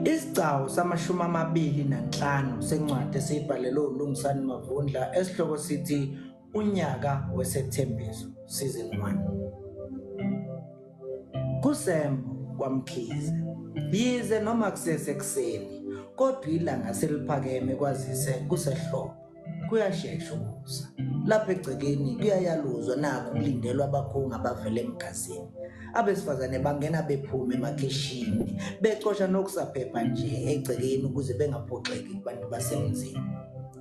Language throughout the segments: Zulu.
Isigcawu samashumi amabili nanhlanu sencwadi esiyibhalelwe uLungisani Mavundla esihloko sithi Unyaka Wesethembiso Season 1. KuSembo kwaMkhize. Yize noma kusese ekuseni, kodwa ilanga seliphakeme kwazise kusehlobo. Kuyashesha ukusa. Lapha egcekeni kuyayaluzwa nakho kulindelwa abakhungu abavela emgazini. Abesifazane bangena bephuma emakheshini, becosha nokusaphepha nje egcekeni ukuze bengaphoxeki kubantu basemzini.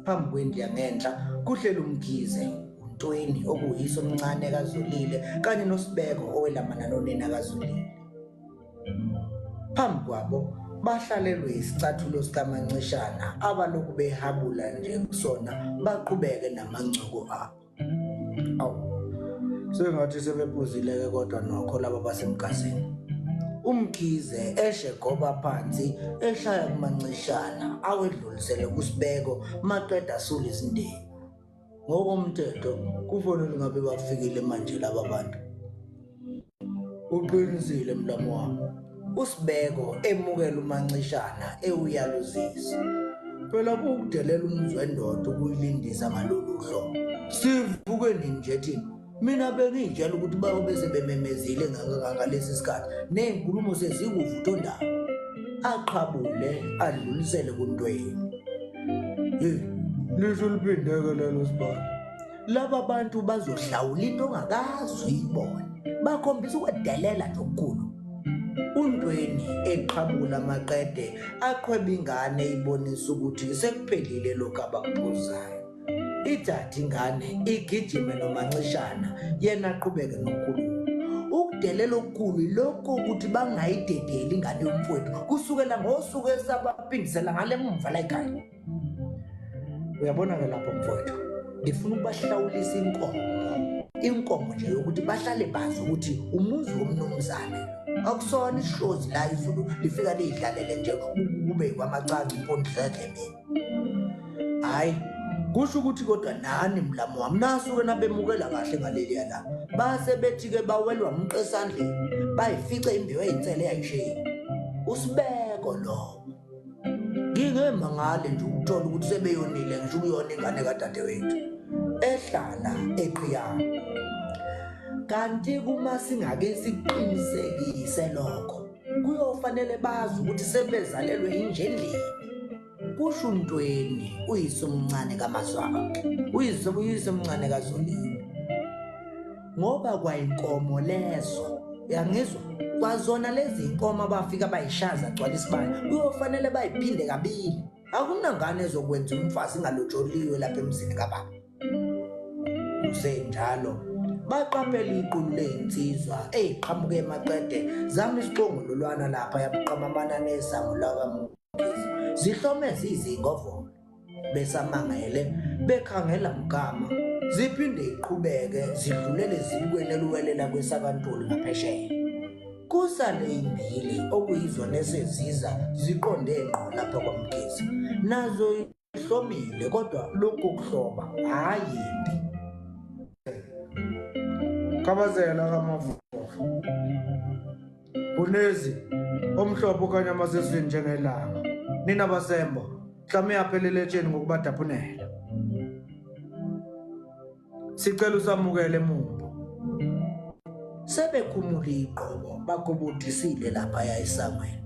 Phambi kwendlu yangenhla kuhlela uMkhize, uNtweni okuyiso omncane kaZolile kanye noSibeko owelamana nonina kaZolile. Phambi kwabo bahlalelwe isicathulo sikaMancishana abaloku behabula nje kusona baqhubeke namancoko abo. Sengathi sebephuzile kodwa nokho laba basemgazini. uMkhize eshe goba phansi eshaya kuMancishana awedlulisele kuSibeko maqeda asule izindebe. Ngokomthetho kufanele ngabe bafikile manje laba bantu. Uqinisile mlamo wami. uSibeko emukela uMancishana ewuyaluzisa. Phela ukudelela umzwendodo ukuyilindisa ngalolu hlobo. Sivuke nje thina. Mina bengitshela ukuthi bese bememezile ngalesi sikhathi nezinkulumo sezikuvutho ndaba. Aqhabule adlulisele kuNtweni. Lisho liphindeke lelo sibani. Laba bantu bazohlawula into ongakazuyibona. Bakhombisa ukwedelela okukhulu. uNtweni eqhabula amaqede aqhweba ingane ibonisa ukuthi sekuphelile lokho abakuphuzayo. Ithatha ingane igijime noMancishana yena aqhubeke nokukhuluma. Ukudelela okukhulu lokho ukuthi bangayidedeli ingane yomfowethu kusukela ngosuku esabaphindisela ngale mumva la ekhaya. Uyabona ke lapho mfowethu, ngifuna ukubahlawulisa inkomo nje yokuthi bahlale bazi ukuthi umuzi womnumzane akusona isihlozi la izulu lifika lidlalele nje kube kwamacansi impondleke mina. Hayi, kusho ukuthi kodwa nani mlamo wami nasuke nabemukela kahle ngaleli yala. Base bethi ke bawelwa umqesandleni bayifice imbiwe eyintsele yayisheni. uSibeko lo ngingema ngale nje ukuthola ukuthi sebeyonile ngisho ukuyona ingane kadadewethu ehlala eqhiyana. Kanti kuma singake siqinisekise lokho kuyofanele bazi ukuthi sebezalelwe injendlini. Kusho uNtweni uyisomncane kaMazwaka, uyisomncane kaZolile. Ngoba kwayinkomo lezo yangizwa kwazona lezi inkomo abafika bayishaza gcwala isibani kuyofanele bayiphinde kabili. Akunangane ezokwenza umfazi ngalojoliwe lapha emzini kababa. Kusenjalo baqaphela iqulu lezinsizwa eziqhamuke emaqede zama isiqongololwana lapha yabuqamamana nesango lakaMkhize. Zihlome zizingovolo besamangele bekhangela mgama ziphinde iqhubeke zidlulele zibukweni eluwelela kwesakantuli ngaphesheya. Kusale imbili okuyizona eseziza ziqonde ngqo lapha kwaMkhize. Nazo ihlomile kodwa lokho kuhloba hayimbi. Kabazela kaMavovo. Unezi omhlophe okanye amasesini njengelanga. Nina basembo mhlawumbe yaphelele etsheni ngokubadaphunela. Sicela usamukele Mumbo. Sebekhumula iqobo bakubudisile lapha esangweni.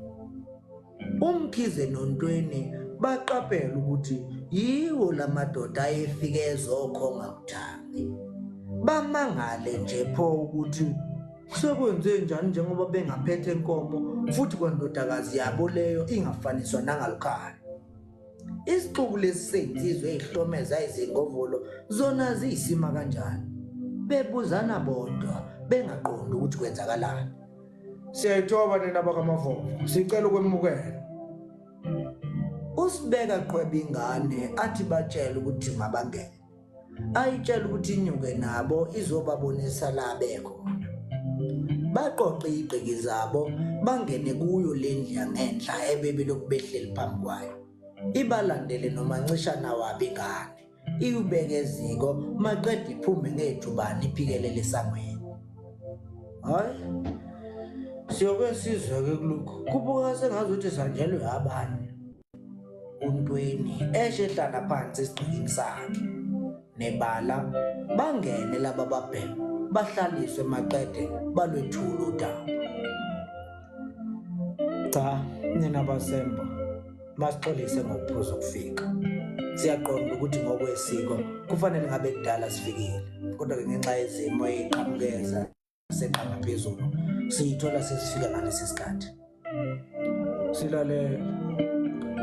uMkhize noNtweni baqaphela ukuthi yiwo lamadoda ayefike ezokhonga uThangi. Bamangale nje pho ukuthi sekwenze njani njengoba bengaphethe inkomo futhi kwandodakazi yabo leyo ingafaniswa nangalukhaya. Isixuku lesensizwe ezihlomeza izingovolo zona ziyisima kanjani. Bebuzana bodwa bengaqondi ukuthi kwenzakalani. Siyayithoba nina bakaMavovo, sicela ukwemukela. uSibeka qhweba ingane athi batshela ukuthi mabangene. Ayitshela ukuthi inyuke nabo izobabonisa la bekho. Baqoqe igqiki zabo bangene kuyo lendlu yangenhla ebebeloku behleli phambi kwayo. Ibalandele noMancishana wabo ingane. Iyubeke eziko maqeda iphume ngejubane iphikelele esangweni. Hayi. siyoke sizwe-ke kulokhu kubuka sengazuthi sanjelwe abanye. UNtweni eshe ehlala phansi esigqikini sakhe nebala bangene laba babhema bahlaliswe maqede balwethula udaba. Cha, nina basemba masixolise ngokuphuza ukufika. Siyaqonda ukuthi ngokwesiko kufanele ngabe kudala sifikile, kodwa-ke ngenxa yezimo eziqhamukeza seqhanga phezulu siyithola sesifika ngalesi sikhathi. Silalela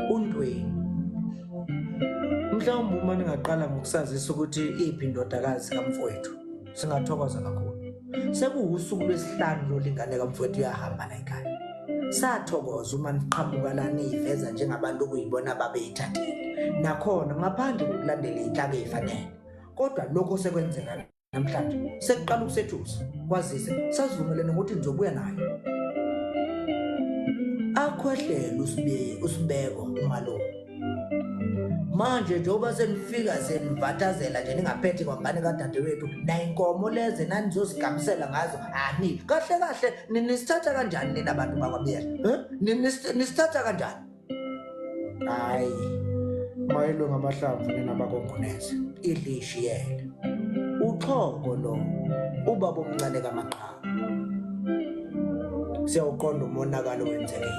uNtweni, mhlawumbe uma ningaqala ngokusazisa ukuthi iphi indodakazi kamfowethu singathokoza kakhulu. Sekuwusuku lwesihlanu lolingane kamfowethu uyahamba la ekhaya. Sathokoza uma niqhamuka la niyiveza njengabantu okuyibona babeyithathile nakhona ngaphandle kokulandela iy'hlaka ey'fanele. Kodwa lokho sekwenzeka namhlanje sekuqala ukusethusa kwazise sasivumelene ukuthi nizobuya nayo. Akhwehlele uSibeko umalume. Manje njengoba senifika senivathazela nje ningaphethe kwangane kadadewethu nayinkomo leze nanizozigamisela ngazo ani kahle kahle nisithatha kanjani nina bantu bakwaBiyela? Nisithatha kanjani? Hayi mayelo ngamahlamvu nina bakongoneze idlishiyele uxhoko lo ubaba omncane kaMaqhawe. Siyawuqonda umonakalo wenzekile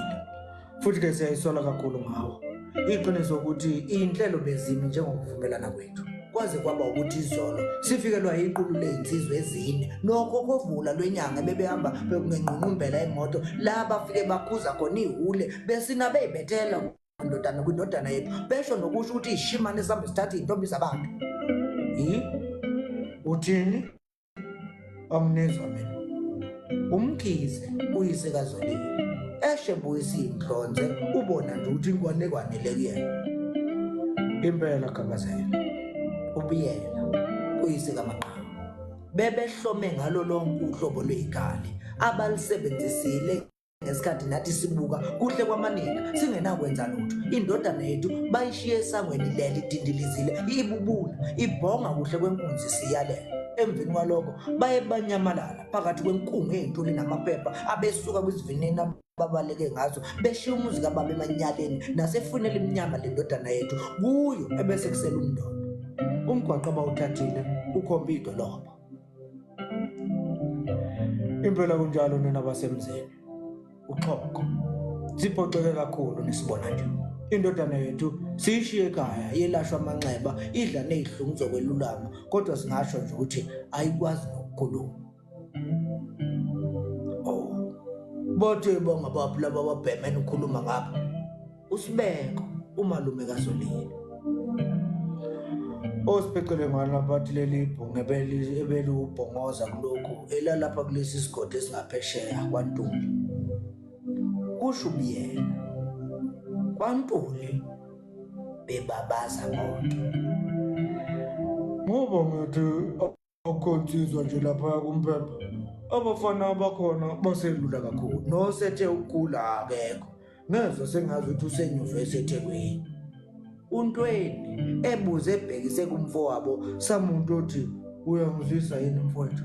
futhi ke siyayisola kakhulu ngawo. Iqiniso ukuthi inhlelo bezimi njengokuvumelana kwethu kwaze kwaba ukuthi izolo sifikelwa iqulu lezinsizwe ezine nokhokhovula lwenyanga bebehamba bekungenqunqumbela imoto la bafike bakhuza khona ihule besina beyibethela kwindodana yethu besho nokusho ukuthi ishimane sihambe sithathe izintombi zabantu. Uthini? Anginezwa mina. Umkhize uyise kaZolile eshe buyisa inhlonze ubona nje ukuthi ingwane kwanele kuyena. Impela Gabazela uBiyela uyise kaMaqhawe bebehlome ngalo lonke uhlobo lwezikhali abalisebenzisile ngesikhathi nathi sibuka kuhle kwamanina singenakwenza lutho. Indodana yethu bayishiye esangweni leli dindilizile ibubula ibhonga kuhle kwenkunzi siyalela. Emveni kwalokho baye banyamalala phakathi kwenkungu ey'ntuli namaphepha abesuka kwizivinini babaleke ngazo beshiya umuzi kababa emanyaleni nasefunela iminyama le ndodana yethu kuyo ebese kusela umndondo. Umgwaqo abawuthathile ukhomba idolobha. Impela kunjalo nina basemzini uxhoko siphoxeke kakhulu nisibona nje. Indodana yethu siyishiye ekhaya yelashwa amanxeba idla nezihluku zokwelulama kodwa singasho nje ukuthi ayikwazi nokukhuluma. Bathe bangabaphi laba babhemene ukhuluma ngapha? uSibeko umalume kaZolile. Osipecele ngana bathi leli ibhunge ebelubhongoza kulokhu elalapha kulesi sigodi esingaphesheya kwaNtuli. Kusho uBiyela kwaNtuli bebabaza bonke. Ngoba ngithi akhonsizwa nje lapha kumphepha. Abafana abakhona baselula kakhulu nosethe ukukhula akekho. Ngezwe sengazi ukuthi usenyuvesi eThekwini. uNtweni ebuze ebhekise kumfowabo samuntu othi uyangizwisa yini mfowethu.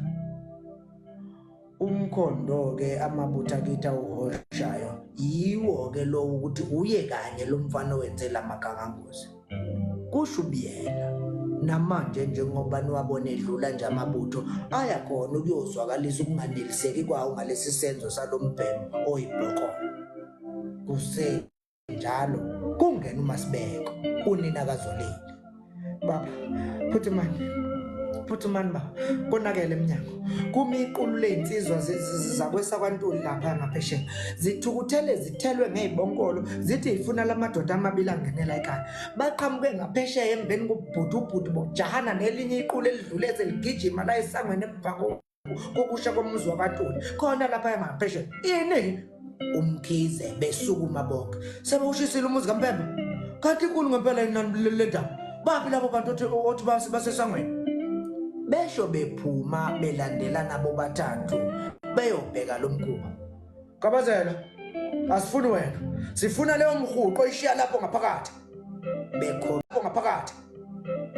Umkhondo-ke amabutha akithi awuhoshayo yiwo-ke lowo ukuthi uye kanye lo mfana owenzela amagangangozi. Kusho uBiyela namanje njengoba niwabona edlula nje amabutho ayakhona ukuyozwakalisa ukunganeliseki kwawo ngalesi senzo salombhemo oyibhokolo. Kusenjalo kungena uMasibeko unina kaZolile. Baba Phuthumani baba konakele eminyango kuma iqulu lezinsizwa zakwesa kwaNtuli lapha ngaphesheya zithukuthele zithelwe ngezibhonkolo zithi ifuna lamadoda amabili angenela ekhaya baqhamuke ngaphesheya emveni kobhudubhudu bokujahana nelinye iqulu elidlule seligijima la esangweni emva kokusha komuzi wabaNtuli khona lapha ngaphesheya. Yini umkhize besukuma bonke sebewushisile umuzi kaMpembe kanti inkulu ngempela inani lendaba bapi labo bantu othi basesangweni. Besho bephuma belandelana bobathathu beyobheka lo mkhuba. Gabazela asifuni wena sifuna leyo mhuqo oyishiya lapho ngaphakathi.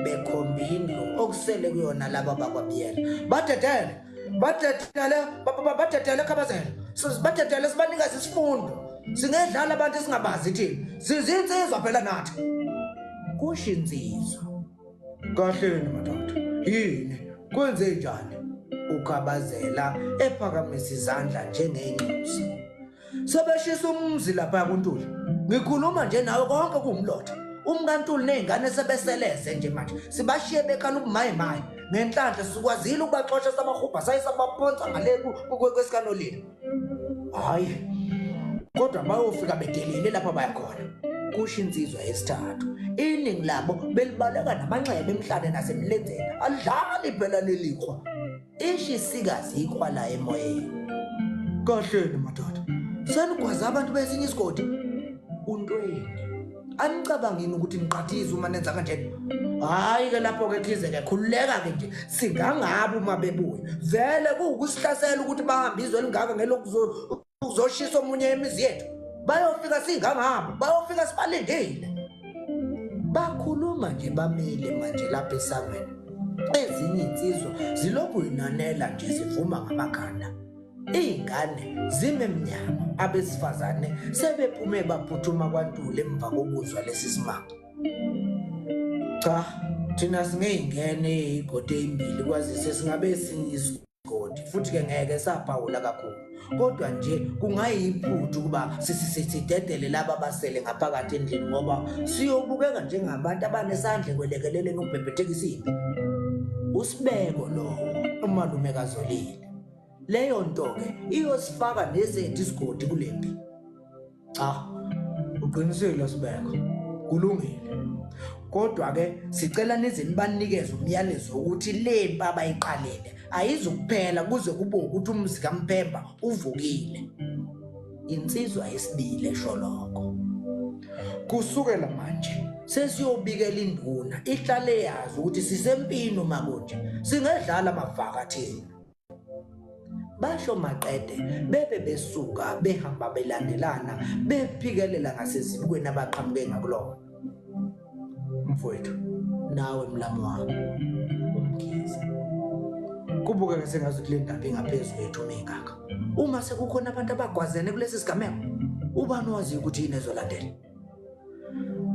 Bekhomba indlu okusele kuyona laba bakwaBiyela. Badedele Gabazela sibathathele sibanikeze isifundo singedlala abantu esingabazi thina sizinsizwa phela nathi kusho insizwa kahleni madoda yini kwenze njani ukhabazela ephakamisa izandla njengenxusa sebeshisa umzi lapha kuNtuli ngikhuluma nje nawe konke kumlotha umkaNtuli nezingane sebeseleze nje manje sibashiye bekhala ubumayimayi ngenhlanhla sikwazile ukubaxoxa sabahubha sayisabaphonsa ngale kwesikanolile hayi kodwa bayofika bedelile lapha bayakhona kusho insizwa yesithathu iningi labo belibaleka namanxeba emhlane nasemlenzeni alidlali phela lelikhwa ishisikazi ikhwala emoyeni kahleni madoda sanigwaza abantu besinye isigodi uNtweni anicabangini ukuthi niqathiza uma nenza kanjena hayi ke lapho ke khize ke khululeka ke nje singangabo uma bebuya vele kuukusihlasela ukuthi bahambe izwe lingaka ngelokhu uzoshisa omunye emizi yethu bayofika singangabo bayofika sibalindile bakhuluma nje bamile manje lapha esangweni ezinye insizwa zilokhu inanela nje zivuma ngamakhanda izingane zimemnyama abesifazane sebephume baphuthuma kwaNtuli emva kokuzwa lesi simanga cha thina singeyingene igodi ezimbili kwazise singabe sinizigodi futhi ke ngeke saphawula kakhulu kodwa nje kungayiphuthu kuba sidedele laba basele ngaphakathi endlini ngoba siyobukeka njengabantu abanesandla kwelekeleleni ukubhebhethekisa impi usibeko lo umalume kaZolile leyo nto ke iyosifaka nezethu isigodi kulempi uqinisile sibeko kulungile kodwa ke sicela nize nibanikeze umyalezo ukuthi lempi abayiqalile ayizukuphela kuze kube ukuthi umzi kaMphemba uvukile insizwa yesibili esholoko kusukela manje sesiyobikela induna ihlale yazi ukuthi sisempini uma kunje singedlala amavaka thina basho maqede bebe besuka behamba belandelana bephikelela ngasezibukweni abaqhamuke ngakulona mfowethu nawe mlamo wami umkhize kubuka sengazi kule ndaba engaphezulu yethu mengaka uma sekukhona abantu abagwazene kulesi sigameko ubani wazi ukuthi yini ezolandela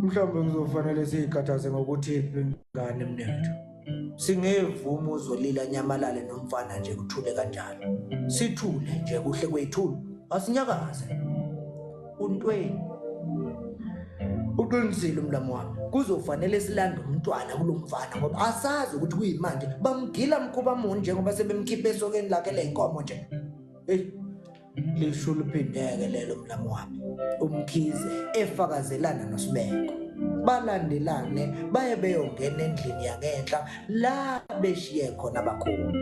mhlawumbe kuzofanele sikhathaze ngokuthi ingane mnethu singevuma uZolile Nyamalale nomfana nje kuthule kanjalo sithule nje kuhle kwethu asinyakaze uNtweni uqinisile umlamo wami kuzofanele silande umntwana kulomfana ngoba asazi ukuthi kuyimanje bamgila mkhuba muni njengoba sebemkhiphe esokeni lakhe leinkomo nje lisho liphindeke lelo mlamo wami umkhize efakazelana noSibeko balandelane baye beyongena endlini yangenhla la beshiye khona abakhulu